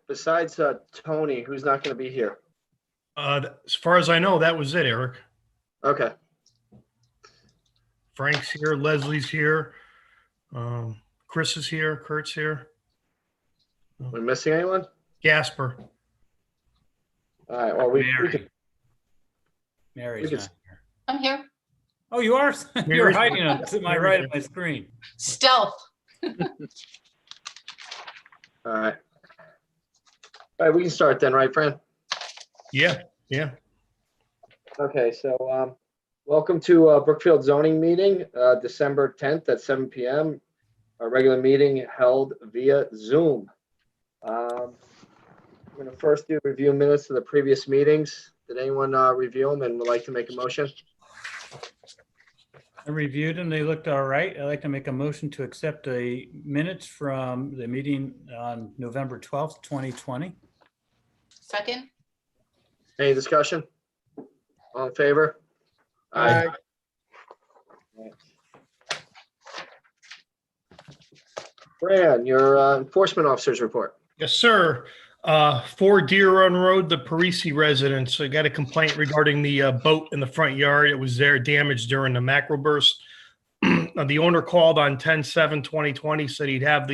Besides Tony, who's not going to be here? As far as I know, that was it, Eric. Okay. Frank's here, Leslie's here, Chris is here, Kurt's here. We missing anyone? Gasper. All right. Well, we could. Mary's we could- not here. I'm here. Oh, you are? You're Mary's- hiding to my Mary's right here. of my screen. Stealth. All right. All right. We can start then, right, Fran? Yeah. Okay. So, welcome to Brookfield zoning meeting, December 10th at 7 p.m. A regular meeting held via Zoom. I'm going to first do review minutes of the previous meetings. Did anyone review them and would like to make a motion? I reviewed them. They looked all right. I'd like to make a motion to accept the minutes from the meeting on November 12th, 2020. Second. Any discussion? All in favor? Aye. Fran, your enforcement officer's report. Yes, sir. 4 Deer Run Road, the Parisi residence. I got a complaint regarding the boat in the front yard. It was there damaged during the macro burst. The owner called on 10/7/2020, said he'd have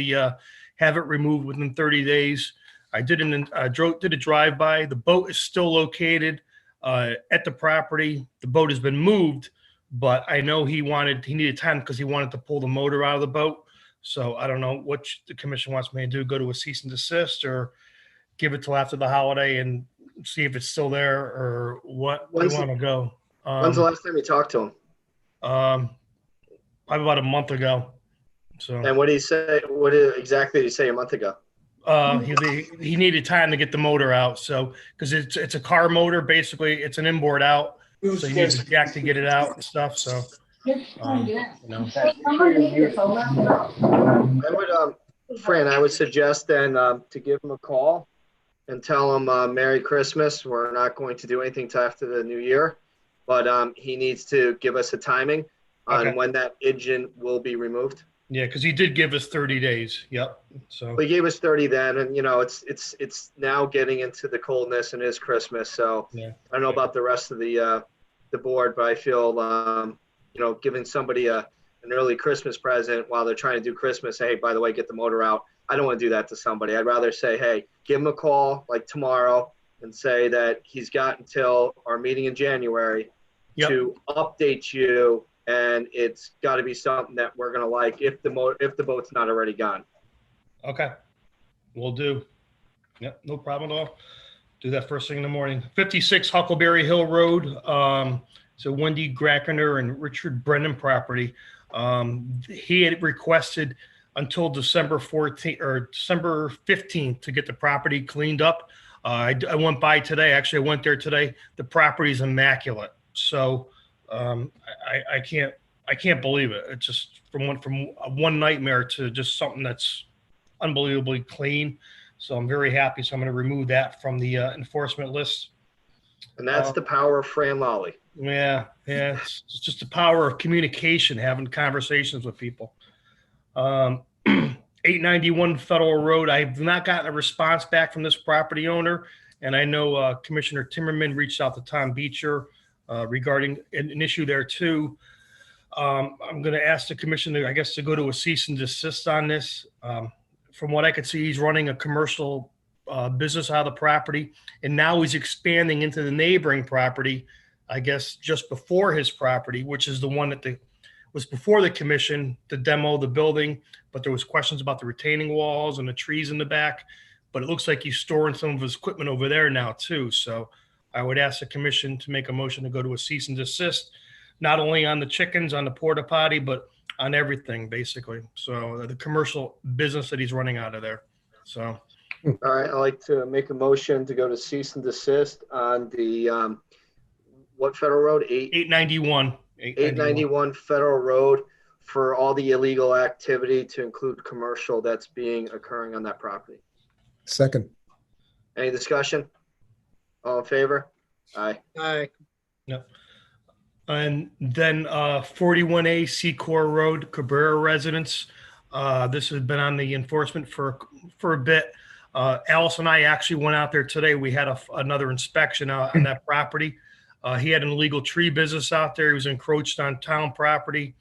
it removed within 30 days. I did a drive-by. The boat is still located at the property. The boat has been moved, but I know he needed time because he wanted to pull the motor out of the boat. So I don't know what the commission wants me to do, go to a cease and desist or give it till after the holiday and see if it's still there or what we want to go. When's the last time you talked to him? Probably about a month ago. So And what did he say? What exactly did he say a month ago? he needed time to get the motor out. So because it's a car motor, basically it's an inboard out. So he needs a jack to get it out and stuff. So I would, Fran, I would suggest then to give him a call and tell him Merry Christmas. We're not going to do anything till after the new year, but he needs to give us a timing on when that engine will be removed. Yeah, because he did give us 30 days. Yep. So he gave us 30 then, and it's now getting into the coldness and it is Christmas. So yeah. I don't know about the rest of the board, but I feel giving somebody an early Christmas present while they're trying to do Christmas. Hey, by the way, get the motor out. I don't want to do that to somebody. I'd rather say, hey, give him a call like tomorrow and say that he's got until our meeting in January to update you. And it's got to be something that we're going to like if the boat's not already gone. Okay. We'll do. Yep. No problem at all. Do that first thing in the morning. 56 Huckleberry Hill Road. So Wendy Grackener and Richard Brennan property. He had requested until December 14th or December 15th to get the property cleaned up. I went by today. Actually, I went there today. The property is immaculate. So I can't believe it. It's just from one nightmare to just something that's unbelievably clean. So I'm very happy. So I'm going to remove that from the enforcement list. And that's the power of Fran Lawley. Yeah. It's just the power of communication, having conversations with people. 891 Federal Road. I've not gotten a response back from this property owner. And I know Commissioner Timmerman reached out to Tom Beecher regarding an issue there too. I'm going to ask the commission to go to a cease and desist on this. From what I could see, he's running a commercial business out of the property, and now he's expanding into the neighboring property, I guess just before his property, which is the one that was before the commission to demo the building, but there was questions about the retaining walls and the trees in the back. But it looks like he's storing some of his equipment over there now too. So I would ask the commission to make a motion to go to a cease and desist, not only on the chickens, on the porta potty, but on everything basically. So the commercial business that he's running out of there. So. All right. I'd like to make a motion to go to cease and desist on the, what Federal Road? 891. 891 Federal Road for all the illegal activity to include commercial that's occurring on that property. Second. Any discussion? All in favor? Aye. Aye. Yep. And then 41A Secor Road, Cabrera residence. This has been on the enforcement for a bit. Alice and I actually went out there today. We had another inspection on that property. He had an illegal tree business out there. He was encroached on town property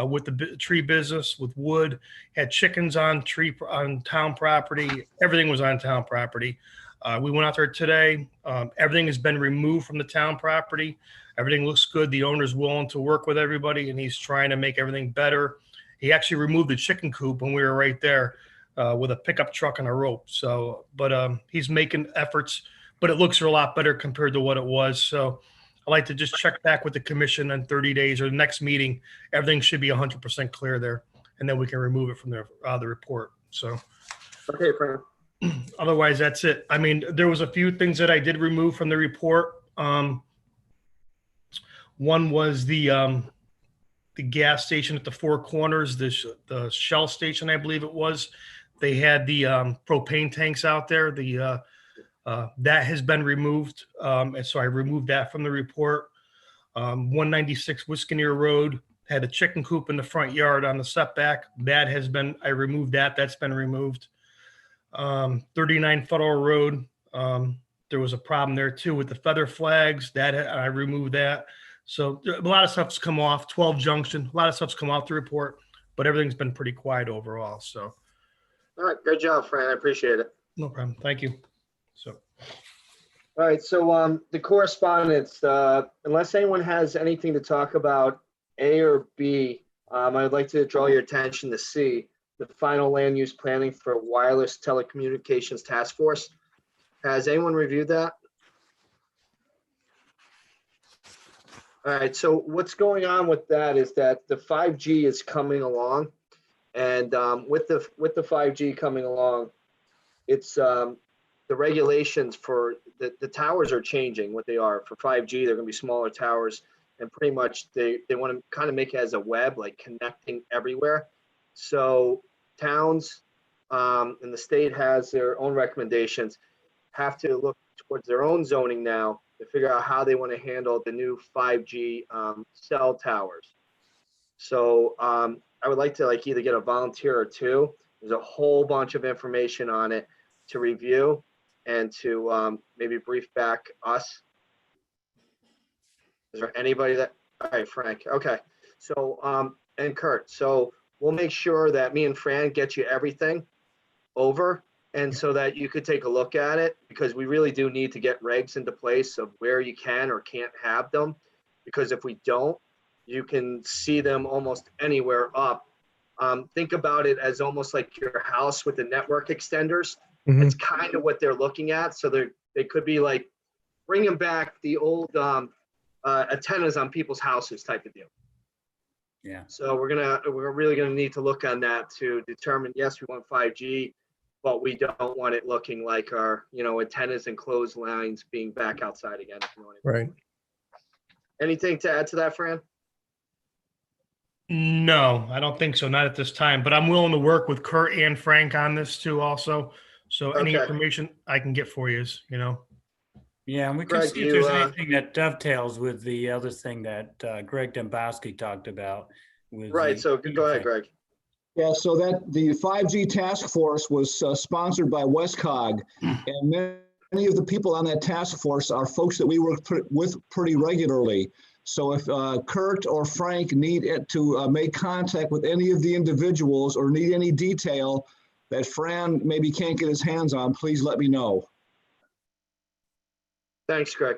with the tree business, with wood. Had chickens on town property. Everything was on town property. We went out there today. Everything has been removed from the town property. Everything looks good. The owner's willing to work with everybody, and he's trying to make everything better. He actually removed the chicken coop when we were right there with a pickup truck and a rope. So, but he's making efforts, but it looks a lot better compared to what it was. So I'd like to just check back with the commission in 30 days or the next meeting. Everything should be 100% clear there, and then we can remove it from the report. So, Okay, Frank. otherwise, that's it. I mean, there was a few things that I did remove from the report. One was the gas station at the Four Corners, the Shell station, I believe it was. They had the propane tanks out there. That has been removed, and so I removed that from the report. 196 Wisconsin Road had a chicken coop in the front yard on the setback. I removed that. That's been removed. 39 Federal Road, there was a problem there too with the feather flags. That I removed that. So a lot of stuff's come off. 12 Junction, a lot of stuff's come off the report, but everything's been pretty quiet overall. So, All right, good job, Fran. I appreciate it. no problem. Thank you. So, All right, so the correspondence, unless anyone has anything to talk about, A or B, I would like to draw your attention to C, the final land use planning for wireless telecommunications task force. Has anyone reviewed that? All right, so what's going on with that is that the 5G is coming along, and with the 5G coming along, it's the regulations for the towers are changing. What they are for 5G, they're going to be smaller towers, and pretty much they want to kind of make it as a web, like connecting everywhere. So towns and the state has their own recommendations, have to look towards their own zoning now to figure out how they want to handle the new 5G cell towers. So I would like to either get a volunteer or two. There's a whole bunch of information on it to review and to maybe brief back us. Is there anybody that, all right, Frank, okay. So, and Kurt, so we'll make sure that me and Fran get you everything over, and so that you could take a look at it, because we really do need to get regs into place of where you can or can't have them. Because if we don't, you can see them almost anywhere up. Think about it as almost like your house with the network extenders. Mhm. It's kind of what they're looking at. So they could be like bringing back the old antennas on people's houses type of deal. Yeah. So we're really gonna need to look on that to determine, yes, we want 5G, but we don't want it looking like our, antennas and clotheslines being back outside again. If you want to. Right. Anything to add to that, Fran? no, I don't think so. Not at this time, but I'm willing to work with Kurt and Frank on this too also. So any Okay. information I can get for you is, Yeah, and we can Greg, see if there's you, anything that dovetails with the other thing that Greg Dombowski talked about. With Right, the so go ahead, Greg. Yeah, so that the 5G task force was sponsored by Westcog, and many of the people on that task force are folks that we work with pretty regularly. So if Kurt or Frank need it to make contact with any of the individuals or need any detail that Fran maybe can't get his hands on, please let me know. Thanks, Greg.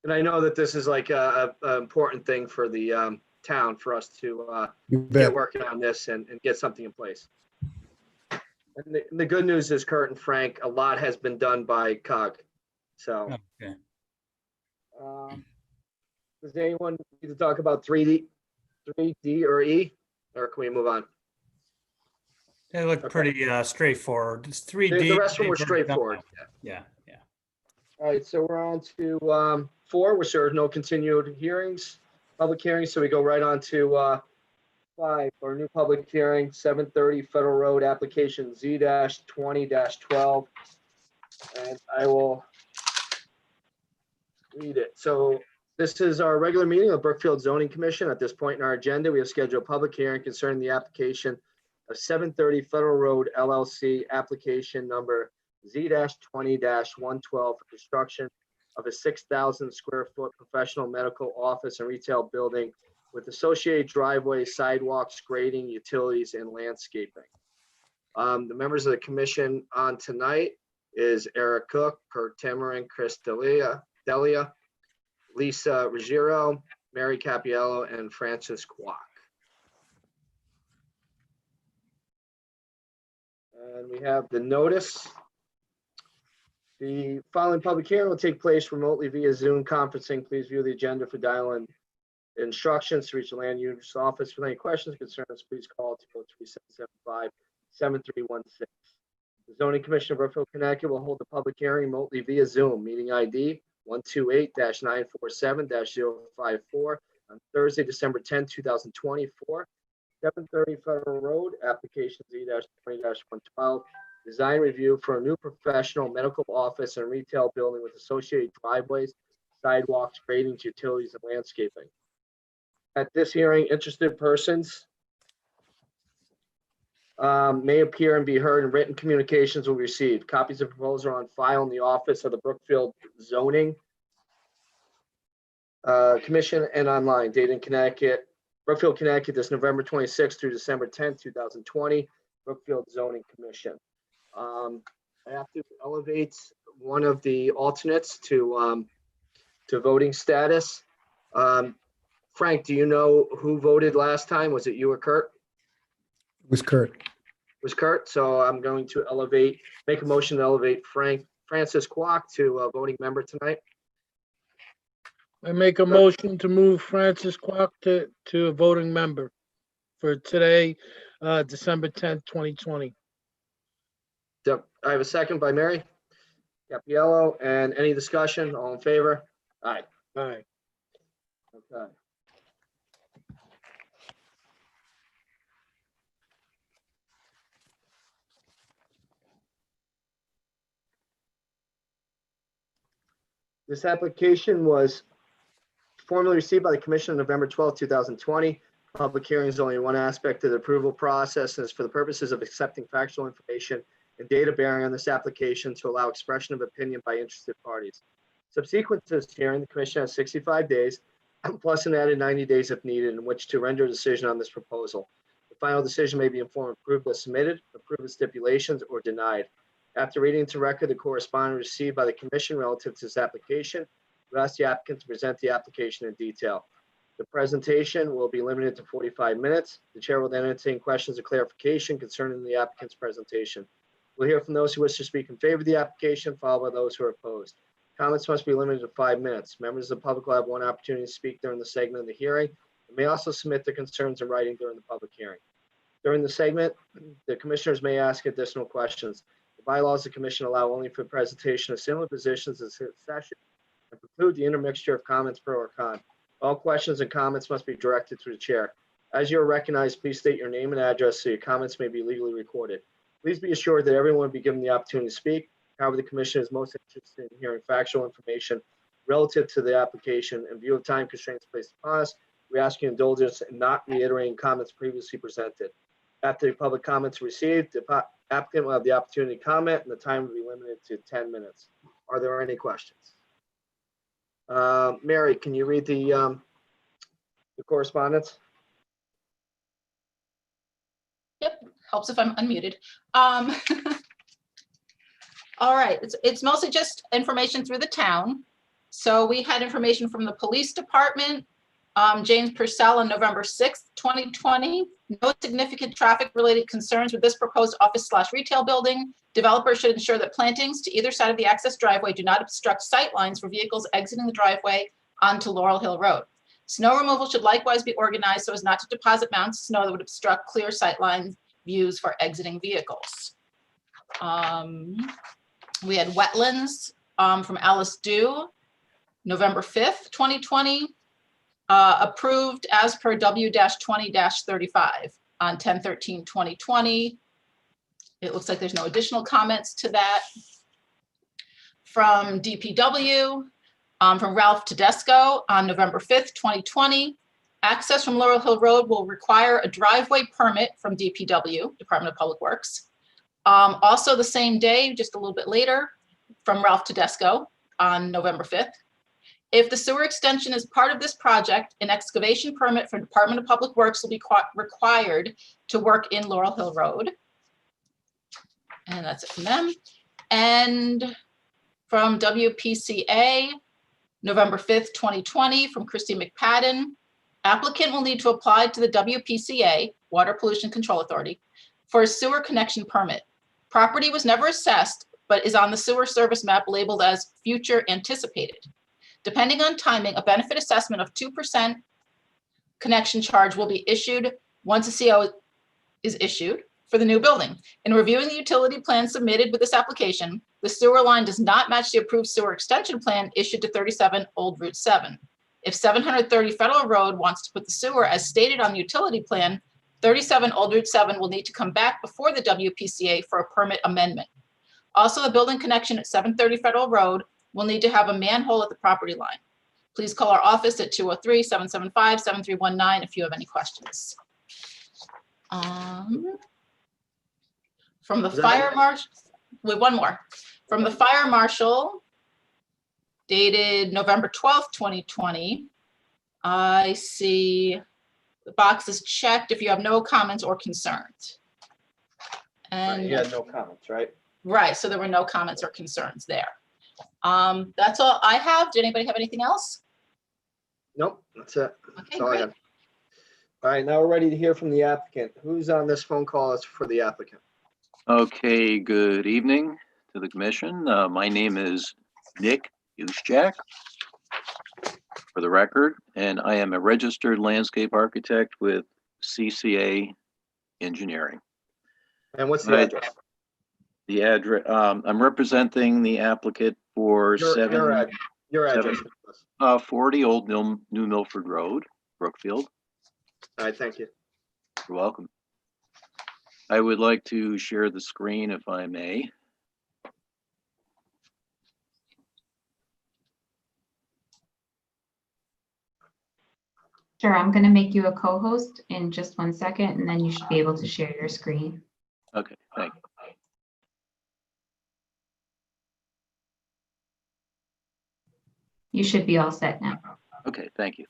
And I know that this is like a important thing for the town for us to You get bet. working on this and get something in place. And the good news is, Kurt and Frank, a lot has been done by COG. So Okay. does anyone need to talk about 3D or E, or can we move on? They look Okay. pretty straightforward. It's 3D. The rest of them were they worked straightforward. out. Yeah, yeah. All right, so we're on to 4, which there are no continued hearings, public hearings. So we go right on to 5, our new public hearing, 730 Federal Road, application Z-20-12. And I will read it. So this is our regular meeting of Brookfield Zoning Commission. At this point in our agenda, we have scheduled a public hearing concerning the application of 730 Federal Road LLC, application number Z-20-112 for construction of a 6,000 square foot professional medical office and retail building with associated driveways, sidewalks, grading, utilities, and landscaping. The members of the commission on tonight is Eric Cook, Kurt Timmerin, Chris Delia, Lisa Ruggiero, Mary Capiello, and Francis Kwok. And we have the notice. The following public hearing will take place remotely via Zoom conferencing. Please view the agenda for dial-in instructions to reach the land use office. With any questions or concerns, please call 203-775-7316. The Zoning Commission of Brookfield, Connecticut will hold the public hearing remotely via Zoom. Meeting ID 128-947-054 on Thursday, December 10, 2024. 730 Federal Road, application Z-20-112. Design review for a new professional medical office and retail building with associated driveways, sidewalks, gradings, utilities, and landscaping. At this hearing, interested persons may appear and be heard, and written communications will be received. Copies of proposal are on file in the office of the Brookfield Zoning Commission and online. Dated in Connecticut, Brookfield, Connecticut, this November 26th through December 10th, 2020. Brookfield Zoning Commission. I have to elevate one of the alternates to voting status. Frank, do you know who voted last time? Was it you or Kurt? It was Kurt. It was Kurt. So I'm going to make a motion to elevate Francis Kwok to a voting member tonight. I make a motion to move Francis Kwok to a voting member for today, December 10th, 2020. Yep. I have a second by Mary Capiello. And any discussion? All in favor? Aye. Aye. Okay. This application was formally received by the Commission on November 12, 2020. Public hearing is only one aspect of the approval process and is for the purposes of accepting factual information and data bearing on this application to allow expression of opinion by interested parties. Subsequent to this hearing, the Commission has 65 days, plus an added 90 days if needed, in which to render a decision on this proposal. The final decision may be in form of approved as submitted, approved with stipulations, or denied. After reading into record the correspondence received by the Commission relative to this application, we ask the applicant to present the application in detail. The presentation will be limited to 45 minutes. The chair will then entertain questions or clarification concerning the applicant's presentation. We'll hear from those who wish to speak in favor of the application, followed by those who are opposed. Comments must be limited to 5 minutes. Members of the public will have one opportunity to speak during the segment of the hearing and may also submit their concerns in writing during the public hearing. During the segment, the commissioners may ask additional questions. The bylaws of the commission allow only for presentation of similar positions in session and preclude the intermixture of comments pro or con. All questions and comments must be directed to the chair. As you are recognized, please state your name and address so your comments may be legally recorded. Please be assured that everyone will be given the opportunity to speak. However, the commission is most interested in hearing factual information relative to the application. In view of time constraints placed upon us, we ask your indulgence in not reiterating comments previously presented. After the public comments are received, the applicant will have the opportunity to comment and the time will be limited to 10 minutes. Are there any questions? Mary, can you read the correspondence? Yep, helps if I'm unmuted. All right, it's mostly just information through the town. So we had information from the police department, James Purcell on November 6th, 2020. No significant traffic related concerns with this proposed office/retail building. Developers should ensure that plantings to either side of the access driveway do not obstruct sight lines for vehicles exiting the driveway onto Laurel Hill Road. Snow removal should likewise be organized so as not to deposit mounds of snow that would obstruct clear sight line views for exiting vehicles. We had wetlands from Alice Dew, November 5th, 2020, approved as per W-20-35 on 10/13/2020. It looks like there's no additional comments to that. From DPW, from Ralph Tedesco on November 5th, 2020, Access from Laurel Hill Road will require a driveway permit from DPW, Department of Public Works. Also the same day, just a little bit later, from Ralph Tedesco on November 5th. If the sewer extension is part of this project, an excavation permit from Department of Public Works will be required to work in Laurel Hill Road. And that's it from them. And from WPCA, November 5th, 2020, from Christy McPadden. Applicant will need to apply to the WPCA, Water Pollution Control Authority, for a sewer connection permit. Property was never assessed, but is on the sewer service map labeled as future anticipated. Depending on timing, a benefit assessment of 2% connection charge will be issued once a CO is issued for the new building. In reviewing the utility plan submitted with this application, the sewer line does not match the approved sewer extension plan issued to 37 Old Route 7. If 730 Federal Road wants to put the sewer as stated on the utility plan, 37 Old Route 7 will need to come back before the WPCA for a permit amendment. Also, the building connection at 730 Federal Road will need to have a manhole at the property line. Please call our office at 203-775-7319 if you have any questions. From the fire marshal, wait, one more. From the fire marshal, dated November 12th, 2020, I see the box is checked if you have no comments or concerns. And You had no comments, right? right, so there were no comments or concerns there. That's all I have. Did anybody have anything else? Nope, that's it. Okay, That's all I great. have. All right, now we're ready to hear from the applicant. Who's on this phone call is for the applicant? Okay, good evening to the commission. My name is Nick Uszczak, for the record, and I am a registered landscape architect with CCA Engineering. And what's the Right. address? The address, I'm representing the applicant for Your address. 40 Old New Milford Road, Brookfield. All right, thank you. You're welcome. I would like to share the screen if I may. Sure, I'm going to make you a co-host in just 1 second, and then you should be able to share your screen. Okay, thank you. You should be all set now. Okay, thank you.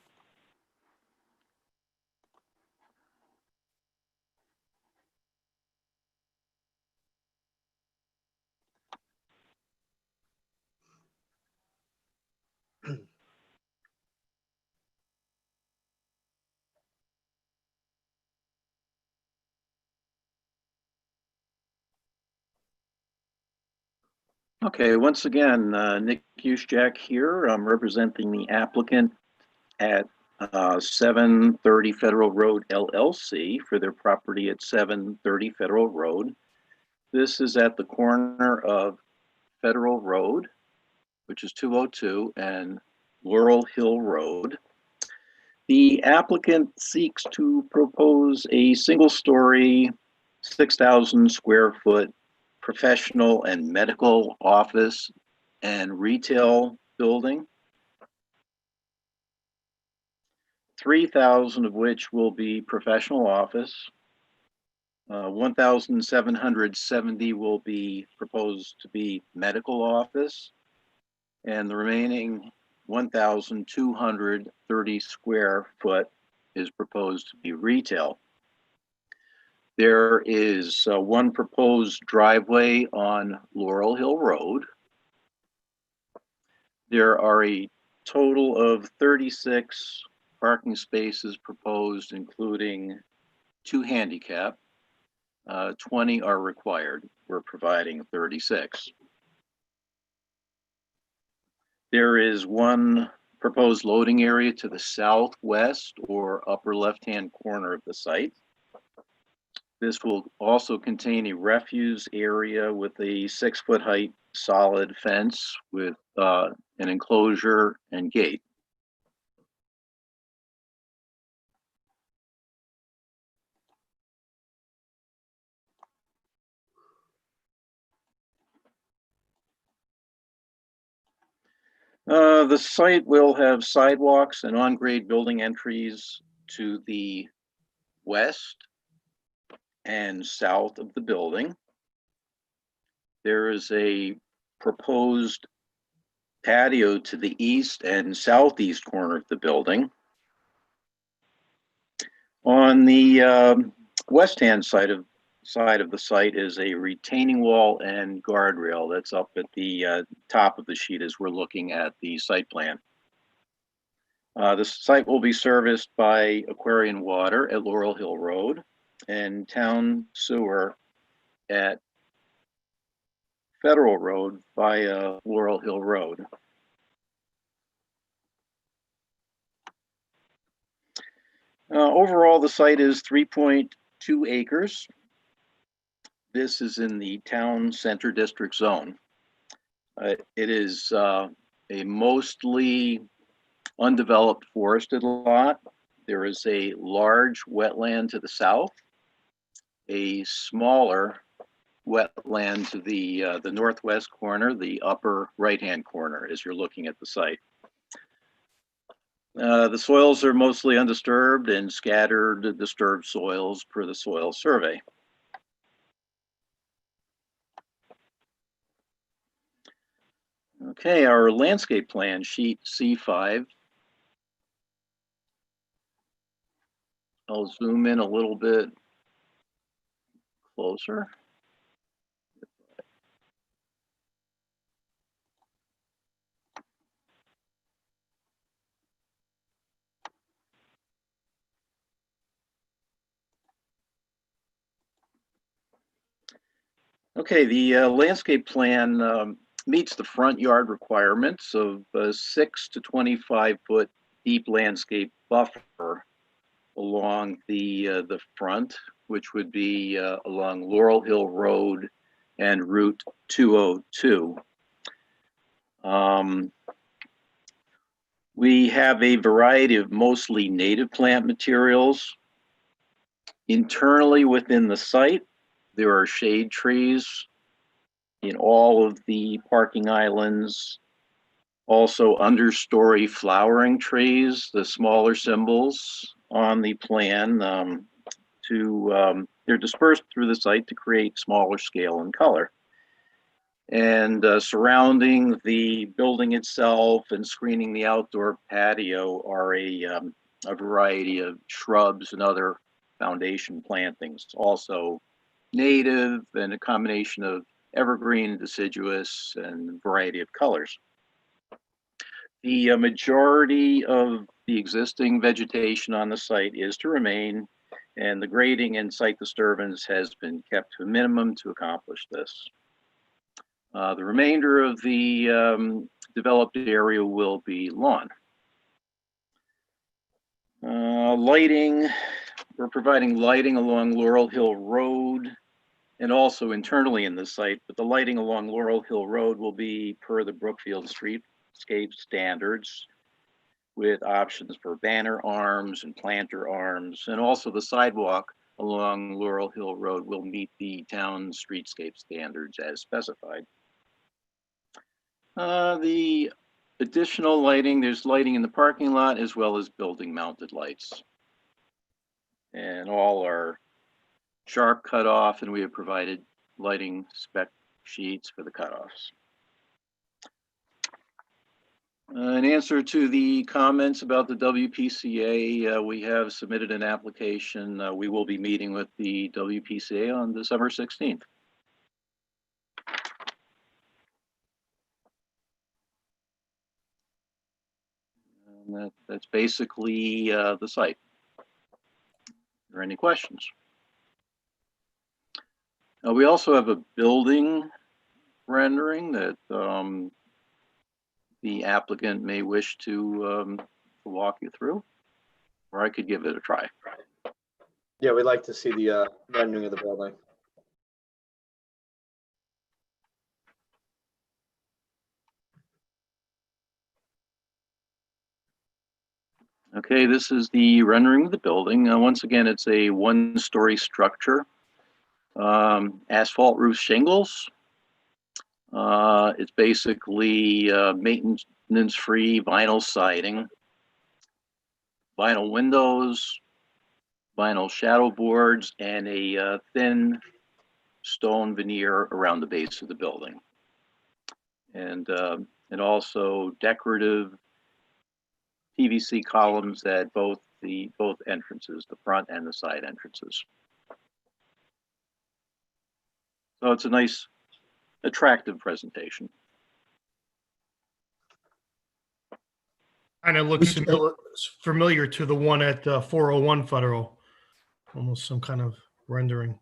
Okay, once again, Nick Uszczak here. I'm representing the applicant at 730 Federal Road LLC for their property at 730 Federal Road. This is at the corner of Federal Road, which is 202, and Laurel Hill Road. The applicant seeks to propose a single-story, 6,000 square foot professional and medical office and retail building, 3,000 of which will be professional office. 1,770 will be proposed to be medical office, and the remaining 1,230 square foot is proposed to be retail. There is one proposed driveway on Laurel Hill Road. There are a total of 36 parking spaces proposed, including 2 handicap. 20 are required. We're providing 36. There is one proposed loading area to the southwest or upper left-hand corner of the site. This will also contain a refuse area with a 6-foot height solid fence with an enclosure and gate. The site will have sidewalks and on-grade building entries to the west and south of the building. There is a proposed patio to the east and southeast corner of the building. On the west-hand side of the site is a retaining wall and guardrail that's up at the top of the sheet as we're looking at the site plan. The site will be serviced by Aquarian Water at Laurel Hill Road and town sewer at Federal Road via Laurel Hill Road. Overall, the site is 3.2 acres. This is in the town center district zone. It is a mostly undeveloped forested lot. There is a large wetland to the south, a smaller wetland to the northwest corner, the upper right-hand corner as you're looking at the site. The soils are mostly undisturbed and scattered disturbed soils per the soil survey. Okay, our landscape plan, sheet C5. I'll zoom in a little bit closer. Okay, the landscape plan meets the front yard requirements of a 6 to 25 foot deep landscape buffer along the front, which would be along Laurel Hill Road and Route 202. We have a variety of mostly native plant materials. Internally within the site, there are shade trees in all of the parking islands. Also understory flowering trees, the smaller symbols on the plan they're dispersed through the site to create smaller scale and color. And surrounding the building itself and screening the outdoor patio are a variety of shrubs and other foundation plantings, also native and a combination of evergreen, deciduous, and a variety of colors. The majority of the existing vegetation on the site is to remain, and the grading and site disturbance has been kept to a minimum to accomplish this. The remainder of the developed area will be lawn. Lighting, we're providing lighting along Laurel Hill Road and also internally in the site, but the lighting along Laurel Hill Road will be per the Brookfield streetscape standards with options for banner arms and planter arms, and also the sidewalk along Laurel Hill Road will meet the town streetscape standards as specified. The additional lighting, there's lighting in the parking lot as well as building mounted lights. And all are sharp cutoff, and we have provided lighting spec sheets for the cutoffs. In answer to the comments about the WPCA, we have submitted an application. We will be meeting with the WPCA on December 16th. And that's basically the site. Are there any questions? We also have a building rendering that the applicant may wish to walk you through, or I could give it a try. Yeah, we'd like to see the rendering of the building. Okay, this is the rendering of the building. Once again, it's a one-story structure. Asphalt roof shingles. It's basically maintenance-free vinyl siding, vinyl windows, vinyl shadow boards, and a thin stone veneer around the base of the building. And also decorative PVC columns at both entrances, the front and the side entrances. So it's a nice, attractive presentation. Kind of looks Which- familiar to the one at 401 Federal, almost some kind of rendering.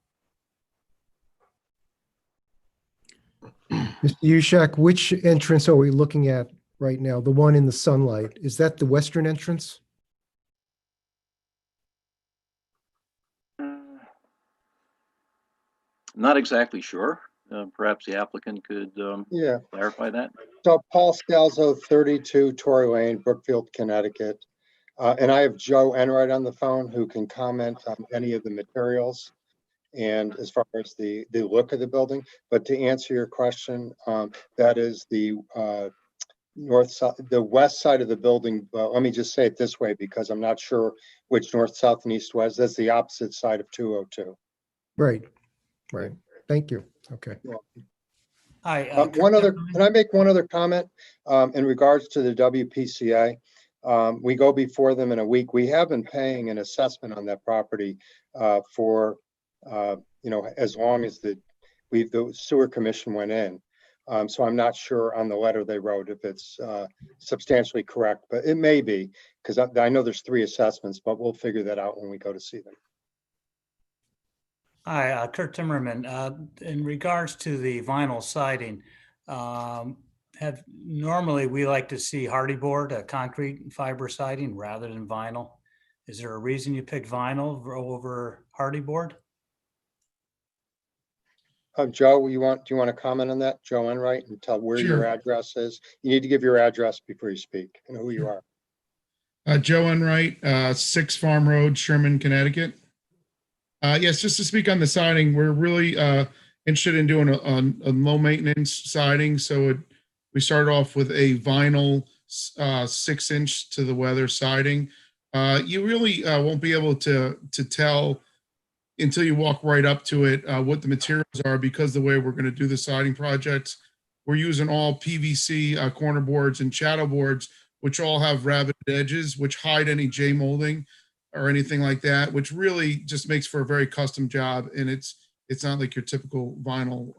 Mr. Ushak, which entrance are we looking at right now? The one in the sunlight? Is that the western entrance? Not exactly sure. Perhaps the applicant could Yeah, clarify that. so Paul Scalzo, 32 Torrey Lane, Brookfield, Connecticut. And I have Joe Enright on the phone who can comment on any of the materials and as far as the look of the building. But to answer your question, that is the north side, the west side of the building. Well, let me just say it this way because I'm not sure which north, south, and east, west. That's the opposite side of 202. Right, right. Thank you. Okay. Hi. Can I make one other comment in regards to the WPCA? We go before them in a week. We have been paying an assessment on that property for, as long as the sewer commission went in. So I'm not sure on the letter they wrote if it's substantially correct, but it may be because I know there's 3 assessments, but we'll figure that out when we go to see them. Hi, Kurt Timmerman. In regards to the vinyl siding, normally we like to see hardy board, concrete fiber siding rather than vinyl. Is there a reason you picked vinyl over hardy board? Joe, do you want to comment on that? Joe Enright, and tell where your Sure. address is. You need to give your address before you speak and who you are. Joe Enright, 6 Farm Road, Sherman, Connecticut. Yes, just to speak on the siding, we're really interested in doing a low maintenance siding. So we started off with a vinyl 6-inch to the weather siding. You really won't be able to tell until you walk right up to it what the materials are, because the way we're going to do the siding projects, we're using all PVC corner boards and shadow boards, which all have rabbit edges, which hide any J molding or anything like that, which really just makes for a very custom job. And it's not like your typical vinyl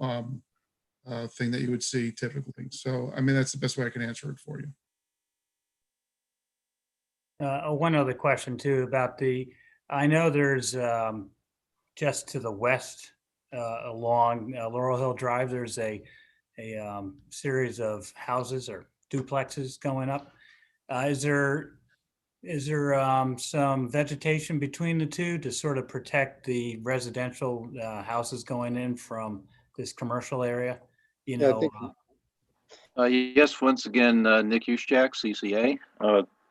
thing that you would see typically. So, I mean, that's the best way I can answer it for you. One other question too about I know there's just to the west along Laurel Hill Drive, there's a series of houses or duplexes going up. Is there some vegetation between the two to sort of protect the residential houses going in from this commercial area? You Yeah, I know, think- Yes, once again, Nick Ushak, CCA.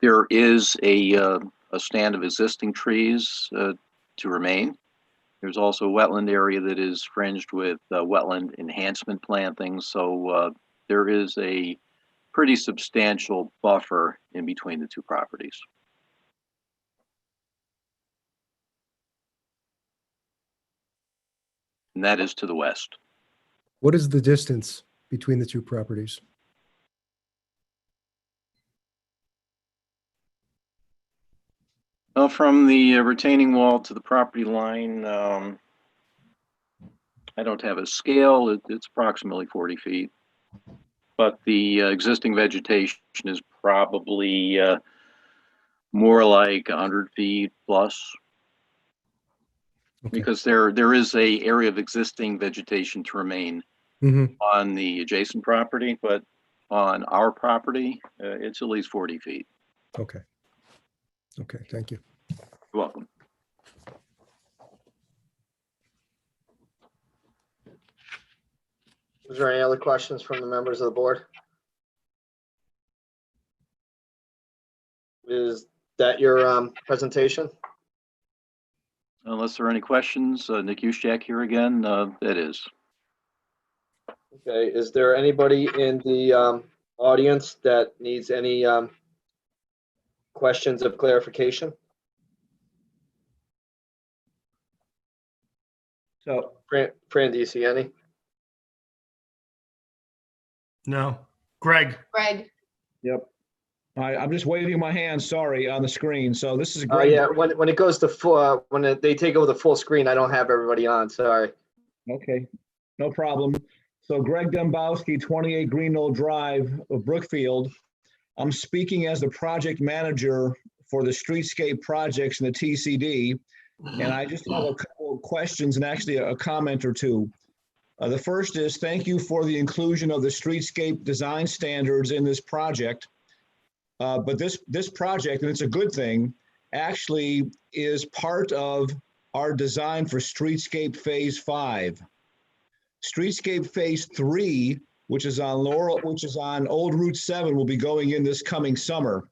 There is a stand of existing trees to remain. There's also a wetland area that is fringed with wetland enhancement plantings. So there is a pretty substantial buffer in between the 2 properties. And that is to the west. What is the distance between the 2 properties? From the retaining wall to the property line, I don't have a scale. It's approximately 40 feet. But the existing vegetation is probably more like 100 feet plus. Okay. Because there is a area of existing vegetation to remain on the adjacent property, but on our property, it's at least 40 feet. Okay. Okay, thank you. You're welcome. Is there any other questions from the members of the board? Is that your presentation? Unless there are any questions, Nick Ushak here again, it is. Okay, is there anybody in the audience that needs any questions of clarification? So, Fran, do you see any? No. Greg? Greg, yep. I'm just waving my hand, sorry, on the screen. So this is Oh, Greg. yeah, when it goes to full, they take over the full screen, I don't have everybody on, sorry. Okay, no problem. So Greg Dembowski, 28 Green Knoll Drive of Brookfield. I'm speaking as the project manager for the streetscape projects in the TCD. And I just have a couple of questions and actually a comment or two. The first is thank you for the inclusion of the streetscape design standards in this project. But this project, and it's a good thing, actually is part of our design for Streetscape Phase 5. Streetscape Phase 3, which is on Old Route 7, will be going in this coming summer.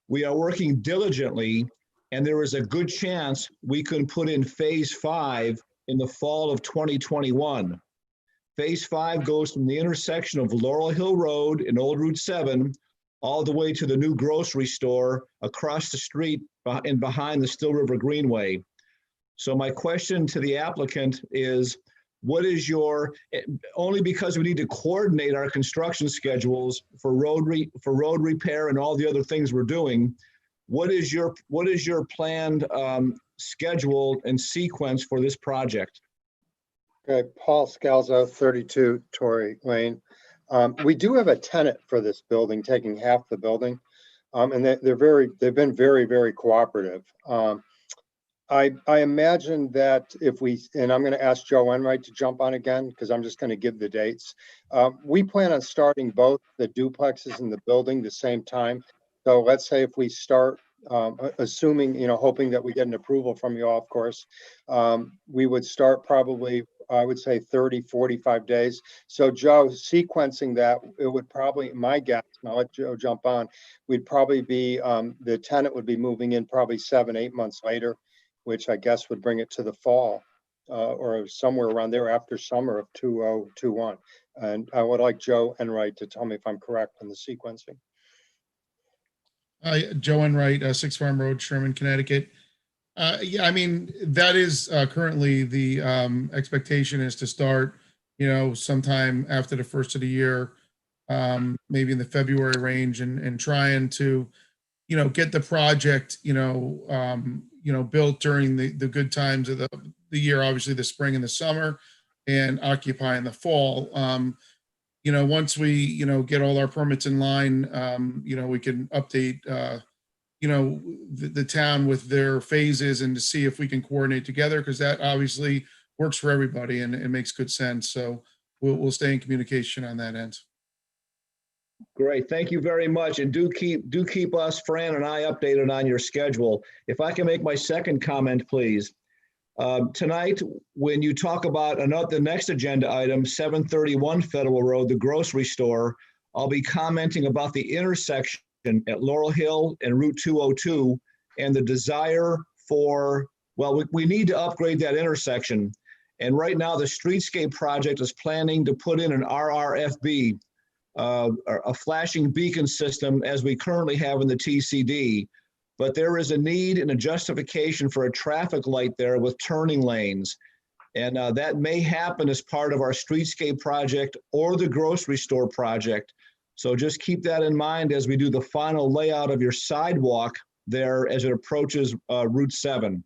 We are working diligently, and there is a good chance we can put in Phase 5 in the fall of 2021. Phase 5 goes from the intersection of Laurel Hill Road and Old Route 7 all the way to the new grocery store across the street and behind the Still River Greenway. So my question to the applicant is, what is your, only because we need to coordinate our construction schedules for road repair and all the other things we're doing, what is your planned schedule and sequence for this project? Okay, Paul Scalzo, 32 Torrey Lane. We do have a tenant for this building, taking half the building, and they've been very, very cooperative. I imagine that if we, and I'm going to ask Joe Enright to jump on again because I'm just going to give the dates. We plan on starting both the duplexes in the building the same time. So let's say if we start, assuming, hoping that we get an approval from you all, of course, we would start probably, I would say 30, 45 days. So Joe, sequencing that, it would probably, my guess, and I'll let Joe jump on, we'd probably be, the tenant would be moving in probably 7, 8 months later, which I guess would bring it to the fall or somewhere around there after summer of 2021. And I would like Joe Enright to tell me if I'm correct in the sequencing. Joe Enright, 6 Farm Road, Sherman, Connecticut. Yeah, I mean, that is currently the expectation is to start, sometime after the first of the year, maybe in the February range, and trying to, get the project, built during the good times of the year, obviously the spring and the summer, and occupy in the fall. Once we, get all our permits in line, we can update, the town with their phases and to see if we can coordinate together, because that obviously works for everybody and it makes good sense. So we'll stay in communication on that end. Great, thank you very much. And do keep us, Fran and I, updated on your schedule. If I can make my second comment, please. Tonight, when you talk about the next agenda item, 731 Federal Road, the grocery store, I'll be commenting about the intersection at Laurel Hill and Route 202 and the desire for, well, we need to upgrade that intersection. And right now, the Streetscape project is planning to put in an RRFB, a flashing beacon system as we currently have in the TCD. But there is a need and a justification for a traffic light there with turning lanes. And that may happen as part of our streetscape project or the grocery store project. So just keep that in mind as we do the final layout of your sidewalk there as it approaches Route 7.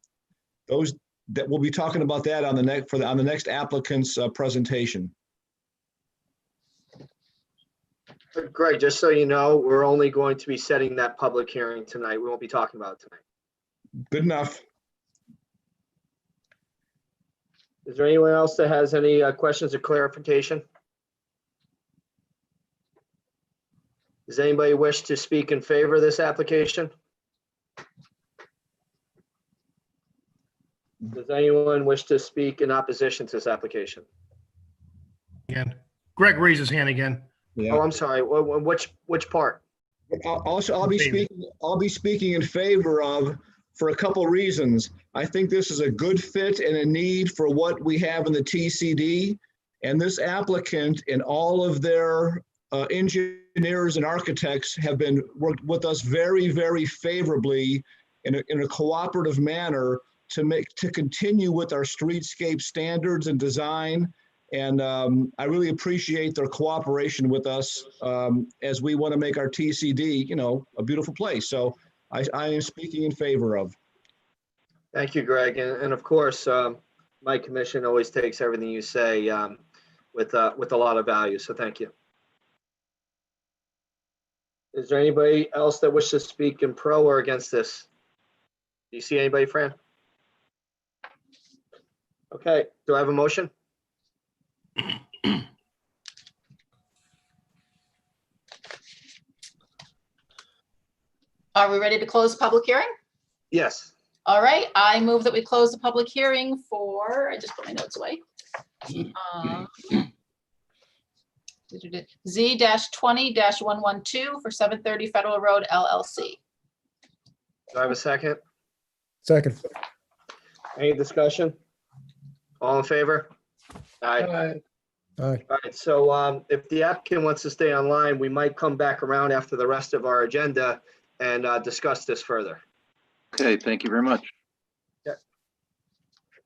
That we'll be talking about that on the next applicant's presentation. Greg, just so you know, we're only going to be setting that public hearing tonight. We won't be talking about it tonight. Good enough. Is there anyone else that has any questions or clarification? Does anybody wish to speak in favor of this application? Does anyone wish to speak in opposition to this application? Again, Greg raised his hand again. Yeah. Oh, I'm sorry. Which part? Also, I'll be speaking in favor of, for a couple reasons. I think this is a good fit and a need for what we have in the TCD, and this applicant and all of their engineers and architects have worked with us very, very favorably in a cooperative manner to continue with our streetscape standards and design. And I really appreciate their cooperation with us as we want to make our TCD, a beautiful place. So I am speaking in favor of. Thank you, Greg. And of course, my commission always takes everything you say with a lot of value. So thank you. Is there anybody else that wishes to speak in pro or against this? Do you see anybody, Fran? Okay, do I have a motion? Are we ready to close the public hearing? Yes. All right, I move that we close the public hearing for, I just put my notes away. Z-20-112 for 730 Federal Road LLC. Do I have a second? Second. Any discussion? All in favor? Aye. Aye. Aye. All right, so if the applicant wants to stay online, we might come back around after the rest of our agenda and discuss this further. Okay, thank you very much. All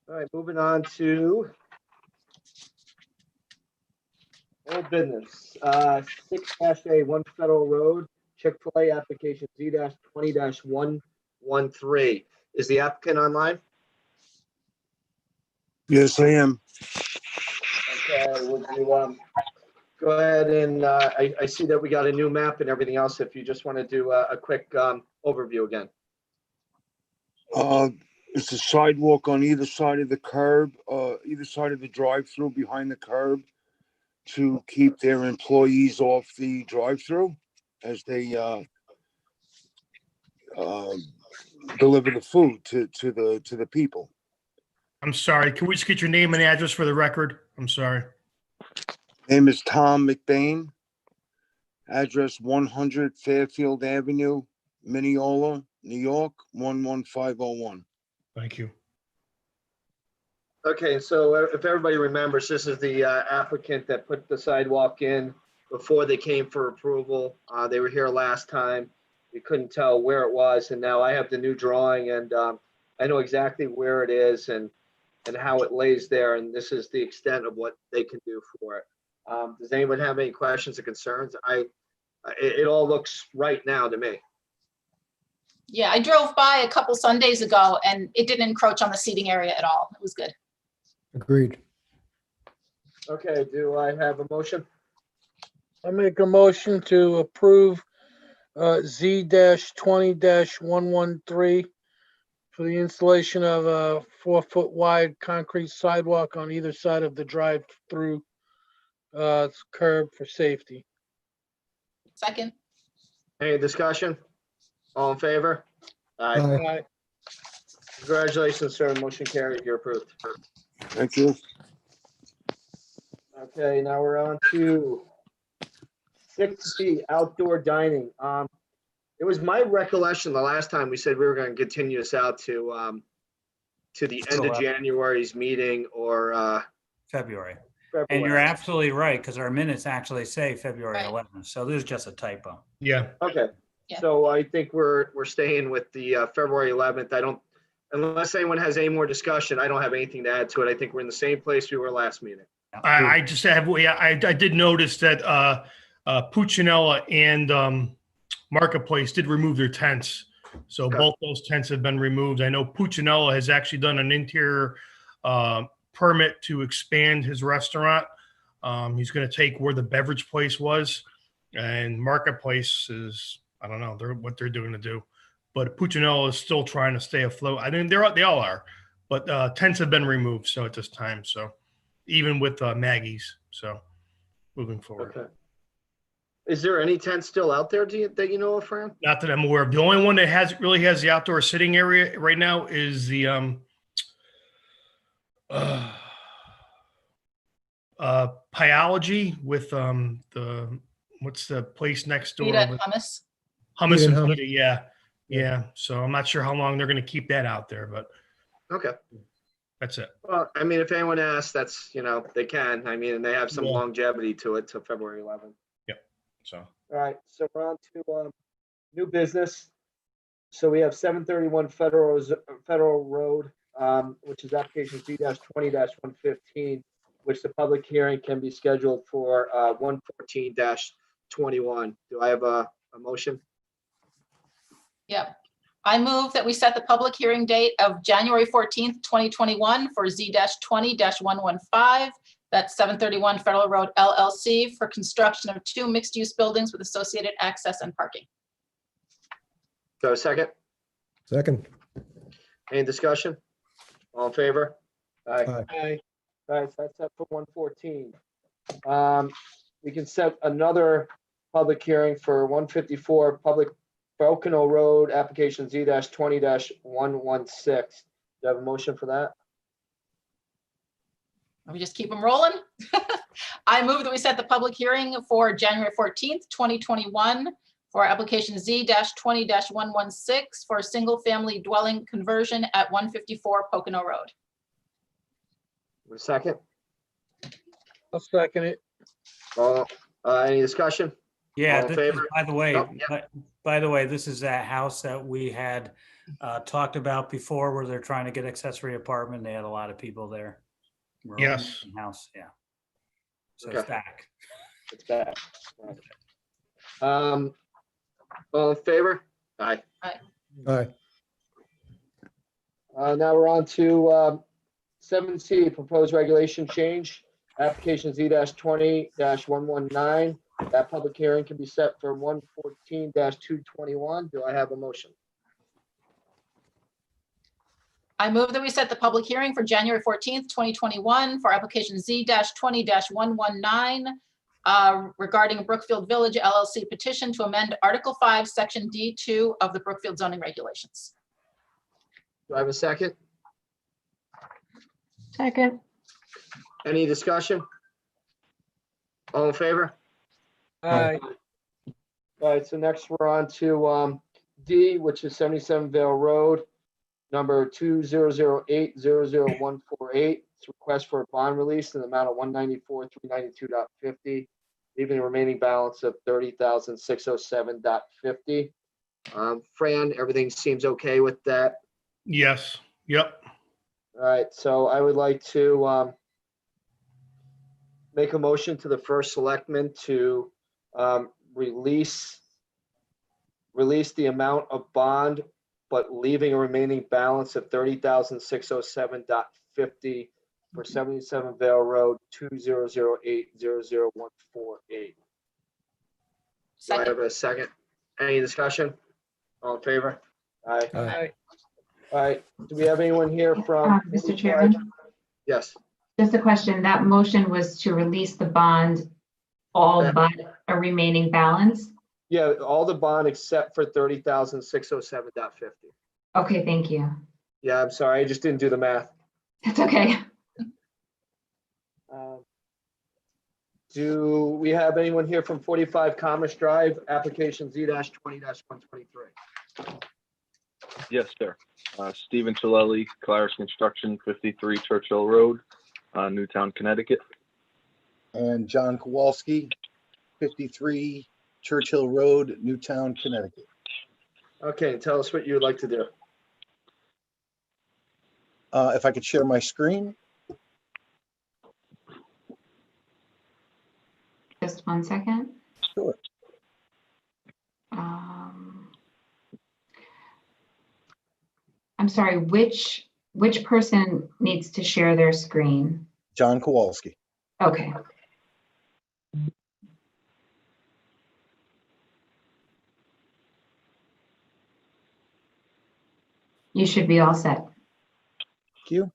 right, moving on to old business. 6-A, 1 Federal Road, Chick-fil-A application Z-20-113. Is the applicant online? Yes, I am. Okay, would you go ahead and I see that we got a new map and everything else. If you just want to do a quick overview again. It's a sidewalk on either side of the curb, either side of the drive-through behind the curb to keep their employees off the drive-through as they deliver the food to the people. I'm sorry. Can we just get your name and address for the record? I'm sorry. Name is Tom McBain. Address 100 Fairfield Avenue, Mineola, New York, 11501. Thank you. Okay, so if everybody remembers, this is the applicant that put the sidewalk in before they came for approval. They were here last time. We couldn't tell where it was, and now I have the new drawing, and I know exactly where it is and how it lays there, and this is the extent of what they can do for it. Does anyone have any questions or concerns? It all looks right now to me. Yeah, I drove by a couple Sundays ago and it didn't encroach on the seating area at all. It was good. Agreed. Okay, do I have a motion? I make a motion to approve Z-20-113 for the installation of a 4-foot wide concrete sidewalk on either side of the drive-through curb for safety. Second. Any discussion? All in favor? Aye. Aye. Aye. Congratulations, sir. Motion carried. You're approved. Thank you. Okay, now we're on to 6B, outdoor dining. It was my recollection the last time we said we were going to continue this out to the end of January's meeting or February. February. And you're absolutely right, because our minutes actually say February Right. 11th. So this is just a typo. Yeah. Okay, Yeah. so I think we're staying with the February 11th. I don't, unless anyone has any more discussion, I don't have anything to add to it. I think we're in the same place we were last meeting. I just have, I did notice that Puccinella and Marketplace did remove their tents. So Okay. both those tents have been removed. I know Puccinella has actually done an interior permit to expand his restaurant. He's going to take where the beverage place was, and Marketplace is, I don't know, what they're doing to do. But Puccinella is still trying to stay afloat. I mean, they all are, but tents have been removed. So at this time, so even with Maggie's, so moving forward. Okay. Is there any tent still out there that you know of, Fran? Not that I'm aware of. The only one that really has the outdoor sitting area right now is the Pyology with what's the place next door? Pita with hummus. Hummus Pita and and Pita, yeah. So I'm not sure how long they're going to keep that out there, but Okay. that's it. Well, I mean, if anyone asks, that's, they can. I mean, and they have some Yeah. longevity to it till February 11th. So All right, so we're on to new business. So we have 731 Federal Road, which is application Z-20-115, which the public hearing can be scheduled for 114-21. Do I have a motion? Yep. I move that we set the public hearing date of January 14th, 2021 for Z-20-115. That's 731 Federal Road LLC for construction of 2 mixed-use buildings with associated access and parking. Do I have a second? Second. Any discussion? All in favor? Aye. Aye. Aye. All right, so that's up for 114. We can set another public hearing for 154 Public Pocono Road, application Z-20-116. Do you have a motion for that? Let me just keep them rolling. I move that we set the public hearing for January 14th, 2021 for application Z-20-116 for a single-family dwelling conversion at 154 Pocono Road. A second? I'll second it. Any discussion? Yeah, All in this is, favor? by the way, Oh, yeah. by the way, this is that house that we had talked about before where they're trying to get accessory apartment. They had a lot of people there. We're all Yes. in the house, yeah. So Okay. it's back. It's back. All in favor? Aye. Aye. Now we're on to 7C, proposed regulation change, application Z-20-119. That public hearing can be set for 114-221. Do I have a motion? I move that we set the public hearing for January 14th, 2021 for application Z-20-119 regarding Brookfield Village LLC petition to amend Article 5, Section D2 of the Brookfield zoning regulations. Do I have a second? Second. Any discussion? All in favor? Aye. All right, so next we're on to D, which is 77 Vale Road, number 2008-00148. It's request for a bond release in the amount of 194,392.50, leaving a remaining balance of 30,607.50. Fran, everything seems okay with that? Yes. Yep. All right, so I would like to make a motion to the first selectman to release the amount of bond, but leaving a remaining balance of 30,607.50 for 77 Vale Road, 2008-00148. Do I have a second? Any discussion? All in favor? Aye. Aye. Aye. All right, do we have anyone here from? Mr. Chairman, Yes. just a question. That motion was to release the bond, all Yeah. but a remaining balance? Yeah, all the bond except for 30,607.50. Okay, thank you. Yeah, I'm sorry, I just didn't do the math. That's okay. Do we have anyone here from 45 Commerce Drive, application Z-20-123? Yes, sir. Stephen Chilelli, Claris Construction, 53 Churchill Road, Newtown, Connecticut. And John Kowalski, 53 Churchill Road, Newtown, Connecticut. Okay, tell us what you'd like to do. If I could share my screen. Just 1 second. Sure. I'm sorry, which person needs to share their screen? John Kowalski. Okay. You should be all set. Thank you.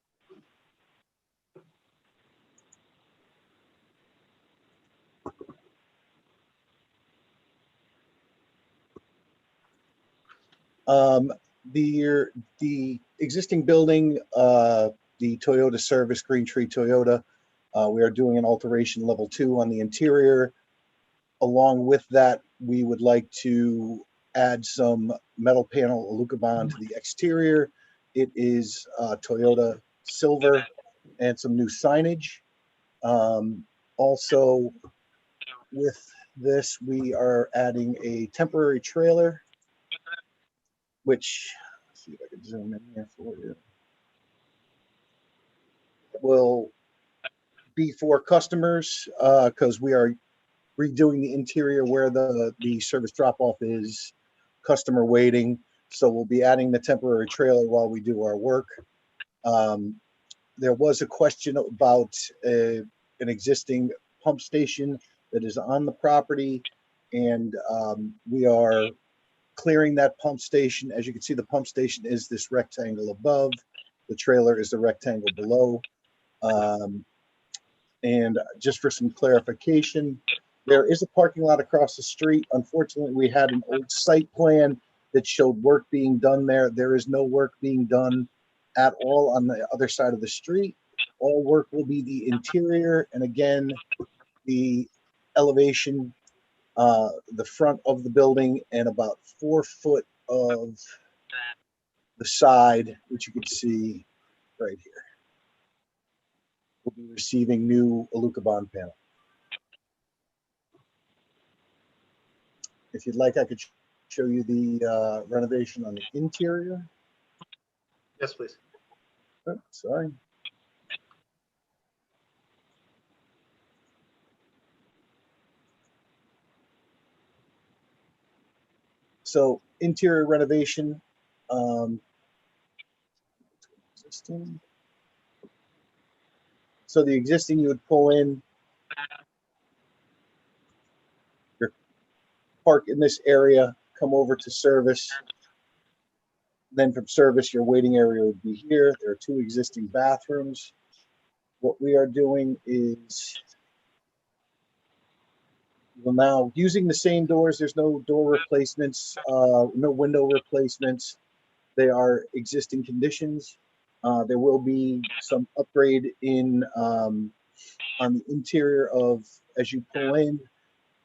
The existing building, the Toyota service, Green Tree Toyota, we are doing an alteration level 2 on the interior. Along with that, we would like to add some metal panel alucobond to the exterior. It is Toyota silver and some new signage. Also, with this, we are adding a temporary trailer, which, let's see if I can zoom in here for you. will be for customers, because we are redoing the interior where the service drop-off is, customer waiting. So we'll be adding the temporary trailer while we do our work. There was a question about an existing pump station that is on the property, and we are clearing that pump station. As you can see, the pump station is this rectangle above. The trailer is the rectangle below. And just for some clarification, there is a parking lot across the street. Unfortunately, we had an old site plan that showed work being done there. There is no work being done at all on the other side of the street. All work will be the interior, and again, the elevation, the front of the building, and about 4 foot of the side, which you can see right here. We'll be receiving new Alucobond panel. If you'd like, I could show you the renovation on the interior. Yes, please. Oh, sorry. So interior renovation, existing. So the existing, you would pull in, your park in this area, come over to service. Then from service, your waiting area would be here. There are 2 existing bathrooms. What we are doing is, well, now using the same doors, there's no door replacements, no window replacements. They are existing conditions. There will be some upgrade in on the interior of, as you pull in,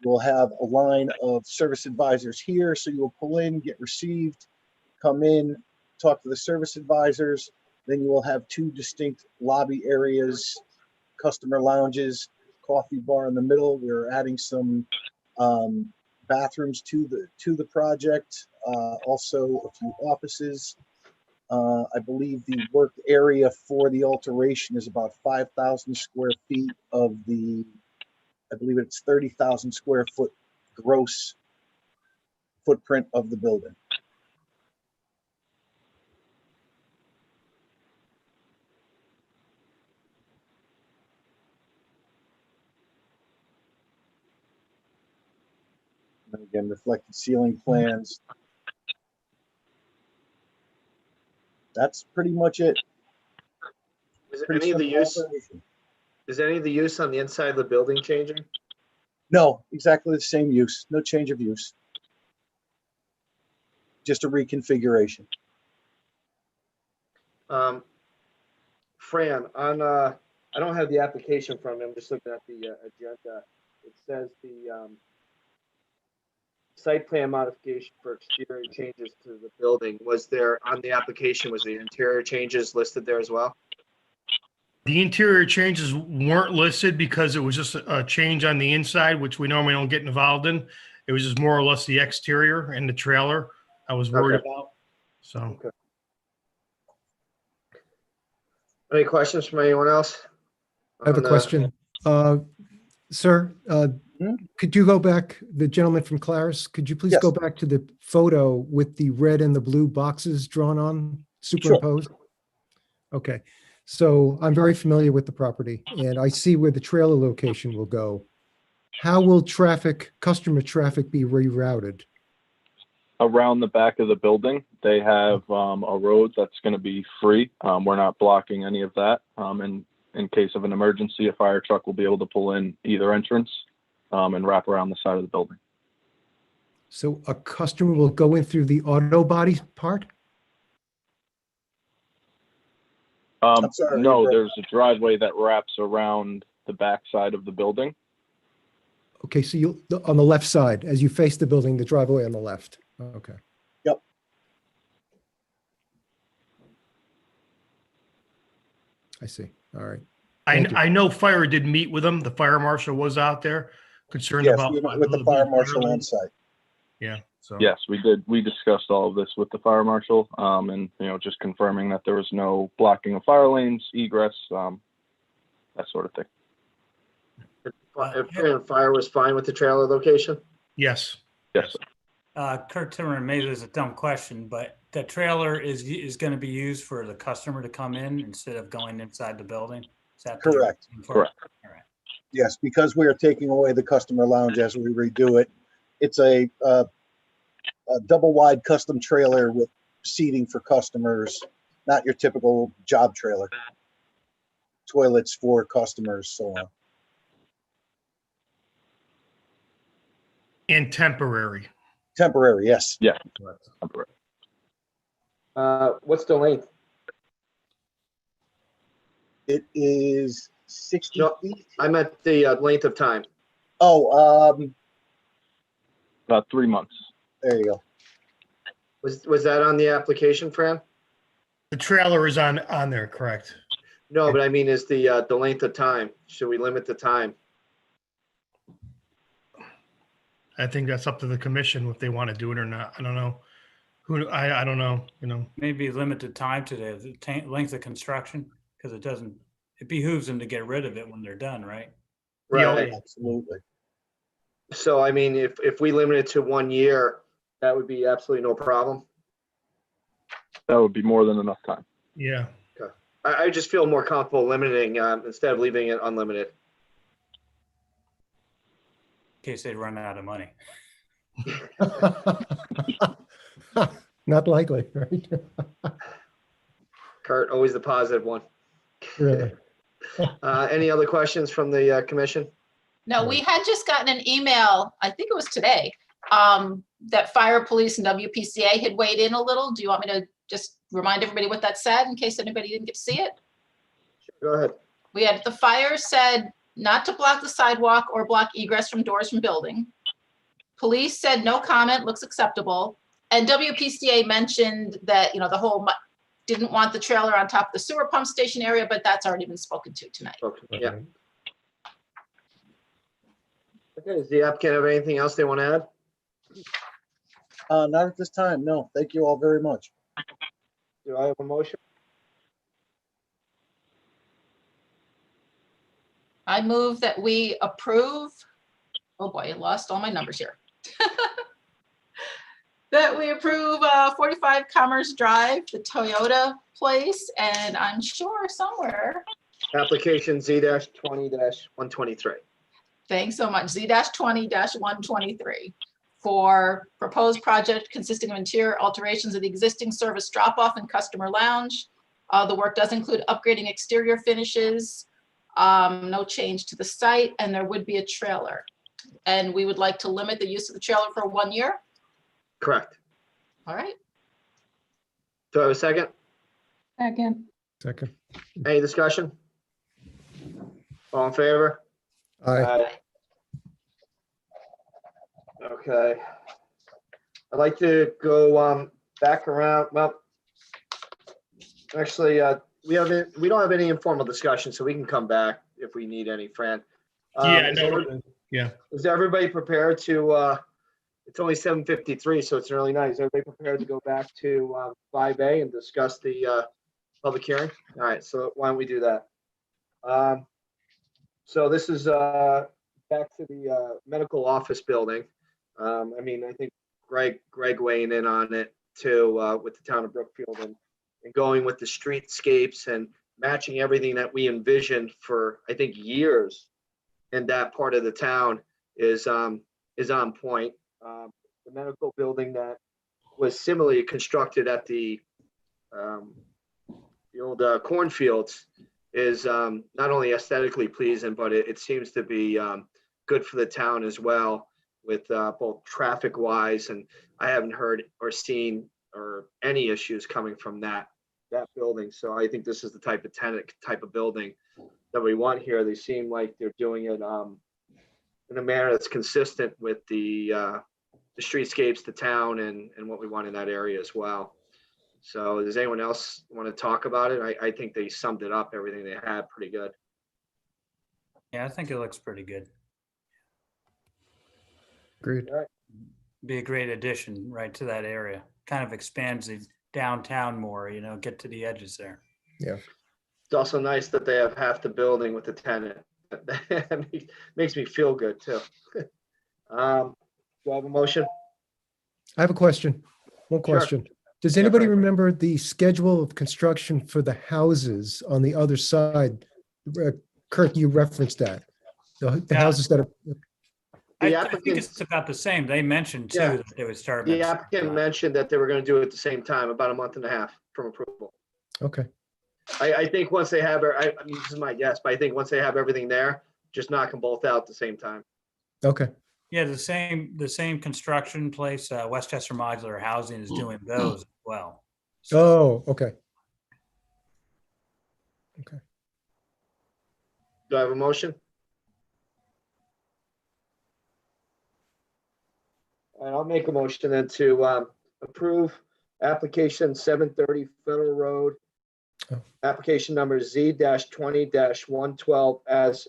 we'll have a line of service advisors here. So you will pull in, get received, come in, talk to the service advisors. Then you will have 2 distinct lobby areas, customer lounges, coffee bar in the middle. We're adding some bathrooms to the project. Also a few offices. I believe the work area for the alteration is about 5,000 square feet of the, I believe it's 30,000 square foot gross footprint of the building. And again, reflected ceiling plans. That's pretty much it. Is any of the use? Is any of the use on the inside of the building changing? No, exactly the same use. No change of use. Just a reconfiguration. Fran, on I don't have the application from him. I'm just looking at the agenda. It says the site plan modification for exterior changes to the building. Was there on the application, was the interior changes listed there as well? The interior changes weren't listed because it was just a change on the inside, which we normally don't get involved in. It was just more or less the exterior and the trailer I was worried about. So. Okay. Any questions from anyone else? I have a question. Sir, could you go back, the gentleman from Claris, could you please go back to the photo with the red and the blue boxes drawn on, superimposed? Sure. Okay, so I'm very familiar with the property and I see where the trailer location will go. How will customer traffic be rerouted? Around the back of the building, they have a road that's going to be free. We're not blocking any of that. And in case of an emergency, a fire truck will be able to pull in either entrance and wrap around the side of the building. So a customer will go in through the auto body part? No, there's a driveway that wraps around the back side of the building. Okay, so you on the left side, as you face the building, the driveway on the left. Okay. Yep. I see. All right. I know fire did meet with them. The fire marshal was out there concerned about we met with the fire marshal on site. Yeah. So yes, we did. We discussed all of this with the fire marshal, and just confirming that there was no blocking of fire lanes, egress, that sort of thing. If fire was fine with the trailer location? Yes. Yes, sir. Kurt Timmerman, maybe it's a dumb question, but the trailer is going to be used for the customer to come in instead of going inside the building? Is that the Correct. reason for it? Correct. All right. Yes, because we are taking away the customer lounge as we redo it. It's a double wide custom trailer with seating for customers, not your typical job trailer. Toilets for customers, so on. And temporary. Temporary, yes. Yeah. Temporary. What's the length? It is 60 No, feet. I meant the length of time. Oh, About 3 months. there you go. Was that on the application, Fran? The trailer is on there, correct? No, but I mean, is the length of time? Should we limit the time? I think that's up to the commission if they want to do it or not. I don't know. I don't know, you know. Maybe limited time to the length of construction, because it behooves them to get rid of it when they're done, right? Right. Absolutely. So I mean, if we limit it to 1 year, that would be absolutely no problem. That would be more than enough time. Yeah. Okay. I just feel more comfortable limiting instead of leaving it unlimited. In case they run out of money. Not likely, right? Kurt, always the positive one. Really? Any other questions from the commission? No, we had just gotten an email, I think it was today, that fire, police, and WPCA had weighed in a little. Do you want me to just remind everybody what that said in case anybody didn't get to see it? Go ahead. The fire said not to block the sidewalk or block egress from doors from building. Police said no comment, looks acceptable. And WPCA mentioned that, the whole didn't want the trailer on top of the sewer pump station area, but that's already been spoken to tonight. Okay. Yeah. Okay, does the applicant have anything else they want to add? Not at this time. No, thank you all very much. Do I have a motion? I move that we approve, oh boy, I lost all my numbers here. That we approve 45 Commerce Drive, the Toyota place, and I'm sure somewhere. Application Z-20-123. Thanks so much. Z-20-123 for proposed project consisting of interior alterations of the existing service drop-off and customer lounge. The work does include upgrading exterior finishes, no change to the site, and there would be a trailer. And we would like to limit the use of the trailer for 1 year. Correct. All right. Do I have a second? Second. Any discussion? All in favor? Aye. Okay. I'd like to go back around. Well, actually, we don't have any informal discussion, so we can come back if we need any, Fran. Yeah. Is everybody prepared to? It's only 7:53, so it's an early night. Is everybody prepared to go back to 5A and discuss the public hearing? All right, so why don't we do that? So this is back to the medical office building. I mean, I think Greg weighing in on it too with the town of Brookfield and going with the streetscapes and matching everything that we envisioned for, I think, years in that part of the town is on point. The medical building that was similarly constructed at the old cornfields is not only aesthetically pleasing, but it seems to be good for the town as well with both traffic wise. And I haven't heard or seen or any issues coming from that building. So I think this is the type of tenant type of building that we want here. They seem like they're doing it in a manner that's consistent with the streetscapes, the town, and what we want in that area as well. So does anyone else want to talk about it? I think they summed it up, everything they had pretty good. Yeah, I think it looks pretty good. Agreed. All right. Be a great addition right to that area. Kind of expands the downtown more, get to the edges there. Yeah. It's also nice that they have half the building with the tenant. That makes me feel good too. Do I have a motion? I have a question. One Sure. question. Does Yeah, anybody Frank. remember the schedule of construction for the houses on the other side? Kirk, you referenced that. The Yeah. houses that are, I think applicants- it's about the same. They mentioned too Yeah. that they would start. The at applicant mentioned that they were going to do it at the same time, about a month and a half from approval. okay. I think once they have, I mean, this is my guess, but I think once they have everything there, just knock them both out at the same time. Okay. Yeah, the same construction place, Westchester Modular Housing is doing those as well. Oh, okay. Okay. Do I have a motion? And I'll make a motion then to approve application 730 Federal Road, Oh. application number Z-20-112 as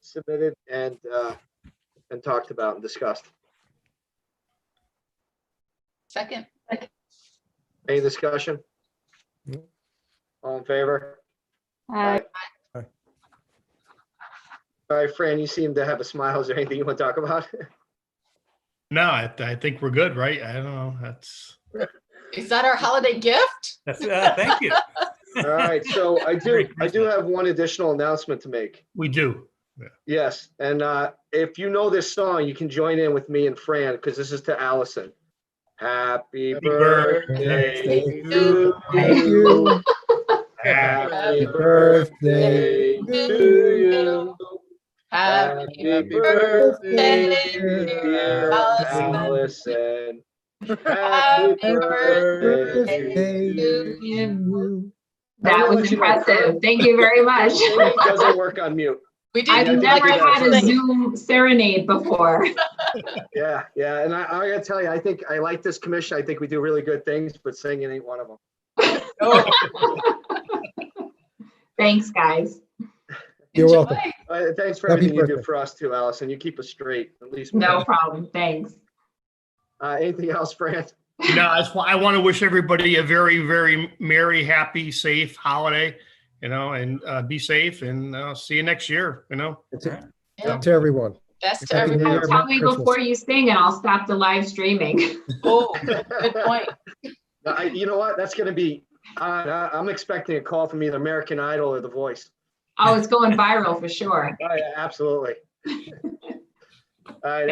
submitted and talked about and discussed. Second. Any discussion? No. All in favor? Aye. Aye. All right, Fran, you seem to have a smile. Is there anything you want to talk about? No, I think we're good, right? I don't know. That's Is that our holiday gift? Thank you. All right, so I do have one additional announcement to make. we do. Yes, and if you know this song, you can join in with me and Fran because this is to Allison. Happy birthday to you. Happy birthday to you. Happy birthday, dear Allison. Happy birthday Birthday to you. you. That was impressive. Thank you very much. It doesn't work on mute. We did. I've think never that's had a right. Zoom serenade before. Yeah, and I gotta tell you, I think I like this commission. I think we do really good things, but singing ain't one of them. Thanks, guys. You're welcome. Thanks for Happy everything you do birthday. for us too, Allison. You keep us straight, at least. No problem. Thanks. Anything else, Fran? No, I want to wish everybody a very, very merry, happy, safe holiday, and be safe and see you next year, That's it. Yeah. To everyone. Best to Happy New everybody. Year. Tell me Christmas. before you sing and I'll stop the live streaming. Oh, good point. You know what? That's going to be, I'm expecting a call from either American Idol or The Voice. Oh, it's going viral for sure. Oh, yeah, absolutely. All right,